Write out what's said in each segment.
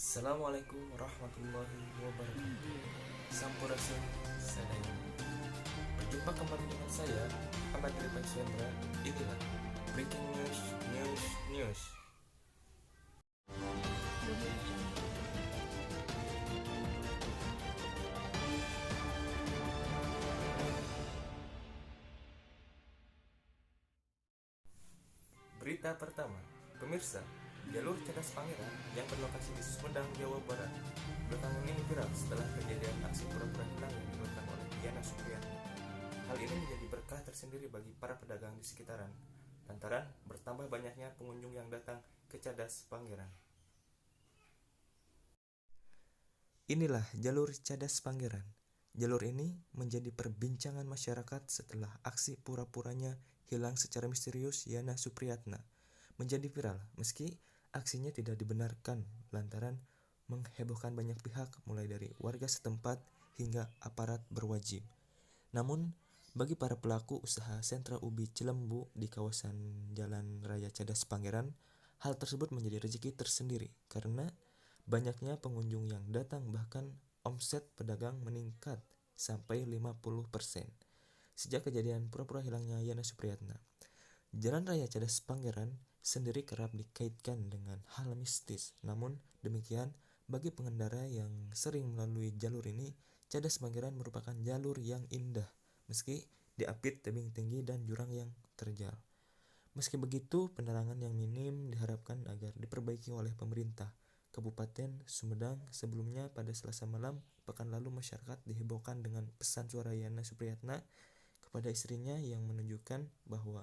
Assalamualaikum warahmatullahi wabarakatuh. Sampurasun sadaya. Berjumpa kembali dengan saya, Ahmad Rifai Syendra. Inilah Breaking News, News, News. Berita pertama, pemirsa, jalur Cadas Pangeran yang berlokasi di Sumedang, Jawa Barat belakangan ini viral setelah kejadian aksi pura-pura hilang yang dilakukan oleh Diana Supriyatna. Hal ini menjadi berkah tersendiri bagi para pedagang di sekitaran, lantaran bertambah banyaknya pengunjung yang datang ke Cadas Pangeran. Inilah jalur Cadas Pangeran. Jalur ini menjadi perbincangan masyarakat setelah aksi pura-puranya hilang secara misterius Yana Supriyatna menjadi viral meski aksinya tidak dibenarkan lantaran menghebohkan banyak pihak mulai dari warga setempat hingga aparat berwajib. Namun bagi para pelaku usaha sentra ubi Cilembu di kawasan Jalan Raya Cadas Pangeran, hal tersebut menjadi rezeki tersendiri karena banyaknya pengunjung yang datang, bahkan omset pedagang meningkat sampai 50% sejak kejadian pura-pura hilangnya Yana Supriyatna. Jalan Raya Cadas Pangeran sendiri kerap dikaitkan dengan hal mistis. Namun demikian, bagi pengendara yang sering melalui jalur ini, Cadas Pangeran merupakan jalur yang indah meski diapit tebing tinggi dan jurang yang terjal. Meski begitu, penerangan yang minim diharapkan agar diperbaiki oleh pemerintah Kabupaten Sumedang. Sebelumnya pada Selasa malam pekan lalu, masyarakat dihebohkan dengan pesan suara Yana Supriyatna kepada istrinya yang menunjukkan bahwa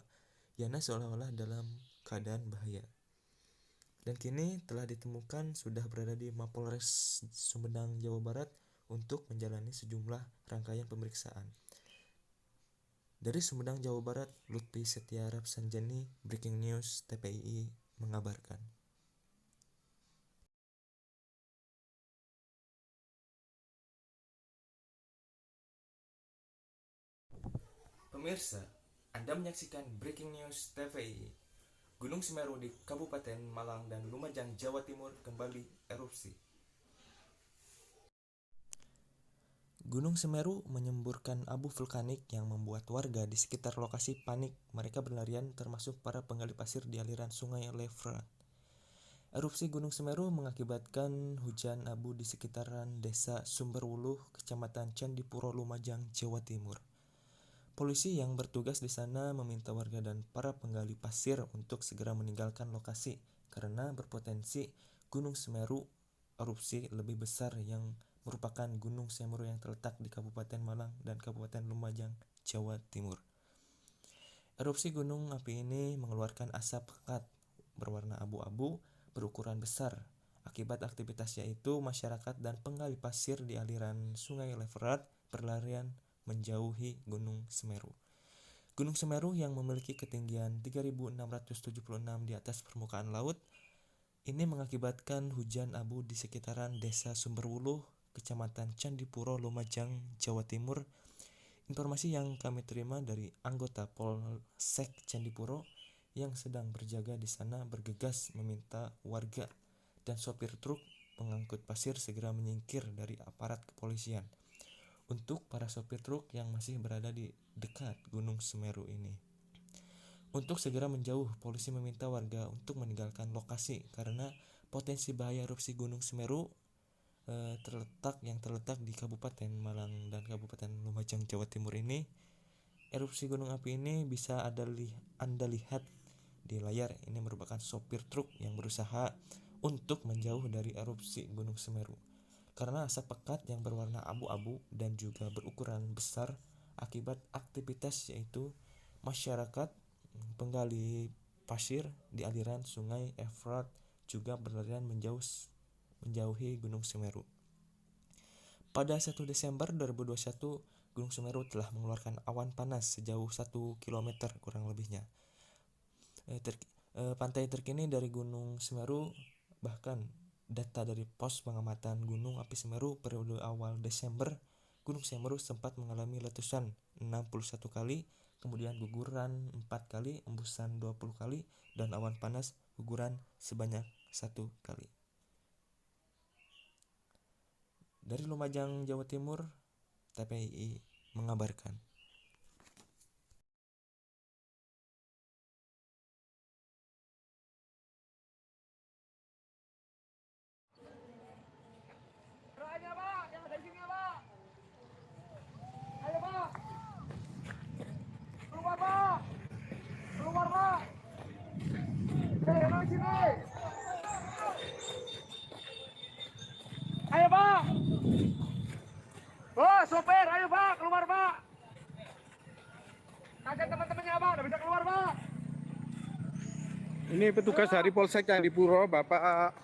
Yana seolah-olah dalam keadaan bahaya. Dan kini telah ditemukan sudah berada di Mapolres Sumedang, Jawa Barat untuk menjalani sejumlah rangkaian pemeriksaan. Dari Sumedang, Jawa Barat, Lutfi Setia Rapsanjani, Breaking News TPII mengabarkan. Pemirsa, Anda menyaksikan Breaking News TVI. Gunung Semeru di Kabupaten Malang dan Lumajang, Jawa Timur kembali erupsi. Gunung Semeru menyemburkan abu vulkanik yang membuat warga di sekitar lokasi panik. Mereka berlarian termasuk para penggali pasir di aliran sungai Lefrat. Erupsi Gunung Semeru mengakibatkan hujan abu di sekitaran desa Sumberwuluh, Kecamatan Candipuro, Lumajang, Jawa Timur. Polisi yang bertugas di sana meminta warga dan para penggali pasir untuk segera meninggalkan lokasi karena berpotensi Gunung Semeru erupsi lebih besar yang merupakan Gunung Semeru yang terletak di Kabupaten Malang dan Kabupaten Lumajang, Jawa Timur. Erupsi gunung api ini mengeluarkan asap pekat berwarna abu-abu berukuran besar. Akibat aktivitas yaitu masyarakat dan penggali pasir di aliran Sungai Lefrat berlarian menjauhi Gunung Semeru. Gunung Semeru yang memiliki ketinggian 3.676 di atas permukaan laut ini mengakibatkan hujan abu di sekitaran desa Sumberwuluh, Kecamatan Candipuro, Lumajang, Jawa Timur. Informasi yang kami terima dari anggota Polsek Candipuro yang sedang berjaga di sana bergegas meminta warga dan sopir truk pengangkut pasir segera menyingkir dari aparat kepolisian. Untuk para sopir truk yang masih berada di dekat Gunung Semeru ini, untuk segera menjauh, polisi meminta warga untuk meninggalkan lokasi karena potensi bahaya erupsi Gunung Semeru terletak di Kabupaten Malang dan Kabupaten Lumajang, Jawa Timur ini. Erupsi gunung api ini bisa Anda lihat di layar. Ini merupakan sopir truk yang berusaha untuk menjauh dari erupsi Gunung Semeru karena asap pekat yang berwarna abu-abu dan juga berukuran besar akibat aktivitas yaitu masyarakat penggali pasir di aliran Sungai Efrat juga berlarian menjauhi Gunung Semeru. Pada 1 Desember 2021, Gunung Semeru telah mengeluarkan awan panas sejauh 1 km kurang lebihnya. Pantai terkini dari Gunung Semeru, bahkan data dari pos pengamatan Gunung Api Semeru periode awal Desember, Gunung Semeru sempat mengalami letusan 61 kali, kemudian guguran 4 kali, embusan 20 kali, dan awan panas guguran sebanyak 1 kali. Dari Lumajang, Jawa Timur, TPII mengabarkan. Ayo Pak. Oh sopir, ayo Pak, keluar Pak. Kasian teman-temannya Pak, udah bisa keluar Pak. Ini petugas dari Polsek Candipuro, Bapak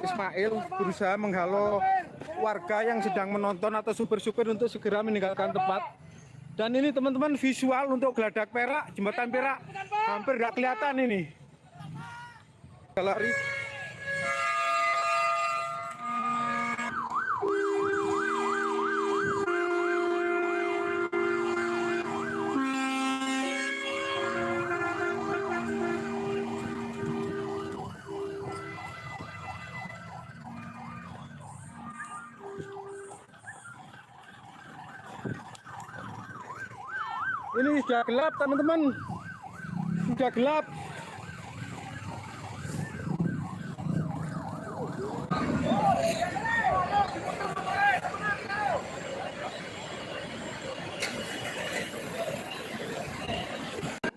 Ismail berusaha menghalau warga yang sedang menonton atau supir-supir untuk segera meninggalkan tempat. Dan ini teman-teman visual untuk Geladak Perak, Jembatan Perak hampir nggak kelihatan ini. Lari. Ini sudah gelap teman-teman, sudah gelap.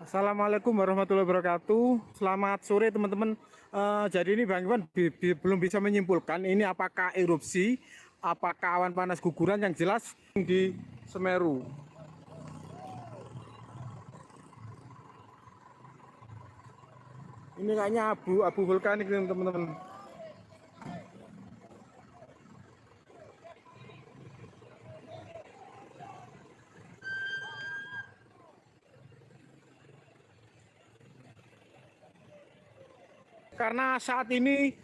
Assalamualaikum warahmatullahi wabarakatuh. Selamat sore teman-teman. Jadi ini Bang Iwan belum bisa menyimpulkan ini apakah erupsi, apakah awan panas guguran, yang jelas di Semeru. Ini kayaknya abu vulkanik teman-teman. Karena saat ini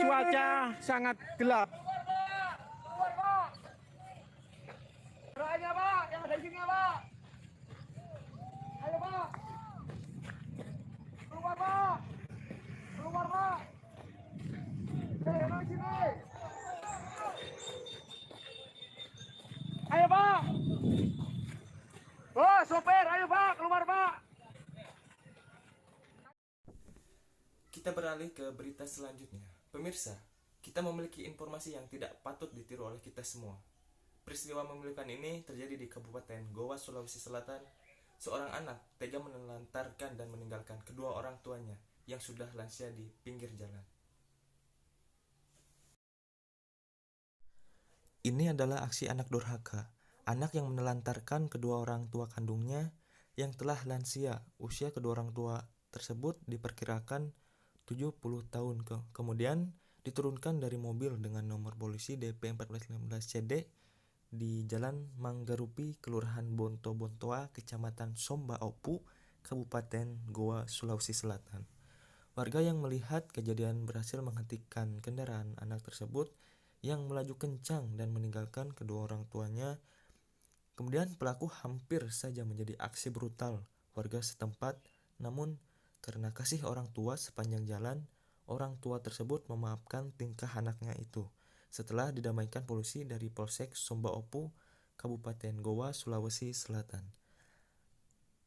cuaca sangat gelap. Keluar Pak. Ayo Pak, yang ada di sini Pak. Ayo Pak. Keluar Pak. Keluar Pak. Ayo di sini. Ayo Pak. Oh sopir, ayo Pak, keluar Pak. Kita beralih ke berita selanjutnya. Pemirsa, kita memiliki informasi yang tidak patut ditiru oleh kita semua. Peristiwa memilukan ini terjadi di Kabupaten Goa, Sulawesi Selatan. Seorang anak tega menelantarkan dan meninggalkan kedua orang tuanya yang sudah lansia di pinggir jalan. Ini adalah aksi anak durhaka, anak yang menelantarkan kedua orang tua kandungnya yang telah lansia. Usia kedua orang tua tersebut diperkirakan 70 tahun kemudian diturunkan dari mobil dengan nomor polisi DP 1415 CD di Jalan Manggarupi, Kelurahan Bonto-Bontoa, Kecamatan Somba Opu, Kabupaten Goa, Sulawesi Selatan. Warga yang melihat kejadian berhasil menghentikan kendaraan anak tersebut yang melaju kencang dan meninggalkan kedua orang tuanya. Kemudian pelaku hampir saja menjadi aksi brutal warga setempat, namun karena kasih orang tua sepanjang jalan, orang tua tersebut memaafkan tingkah anaknya itu setelah didamaikan polisi dari Polsek Somba Opu, Kabupaten Goa, Sulawesi Selatan.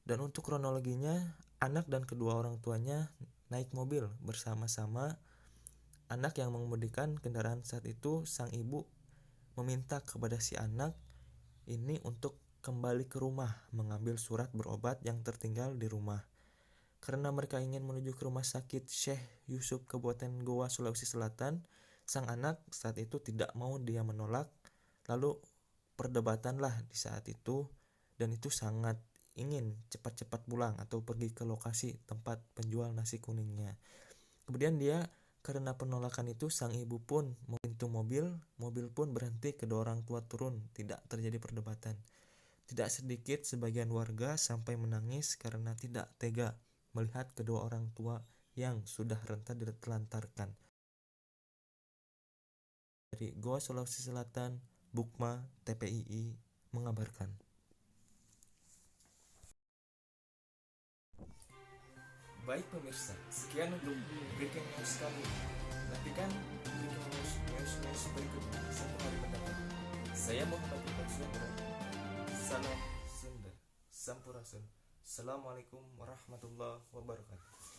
Dan untuk kronologinya, anak dan kedua orang tuanya naik mobil bersama-sama. Anak yang mengemudikan kendaraan saat itu, sang ibu meminta kepada si anak ini untuk kembali ke rumah mengambil surat berobat yang tertinggal di rumah. Karena mereka ingin menuju ke rumah sakit Syekh Yusuf Kabupaten Goa, Sulawesi Selatan, sang anak saat itu tidak mau, dia menolak. Lalu perdebatanlah di saat itu, dan itu sangat ingin cepat-cepat pulang atau pergi ke lokasi tempat penjual nasi kuningnya. Kemudian dia, karena penolakan itu, sang ibu pun memintu mobil pun berhenti, kedua orang tua turun, tidak terjadi perdebatan. Tidak sedikit sebagian warga sampai menangis karena tidak tega melihat kedua orang tua yang sudah renta ditelantarkan. Dari Goa, Sulawesi Selatan, Bukma, TPII mengabarkan. Baik pemirsa, sekian untuk breaking news kali ini. Nantikan breaking news berikutnya satu hari mendatang. Saya Muhammad Iqbal Sundra. Salam Sunda, Sampurasun. Assalamualaikum warahmatullahi wabarakatuh.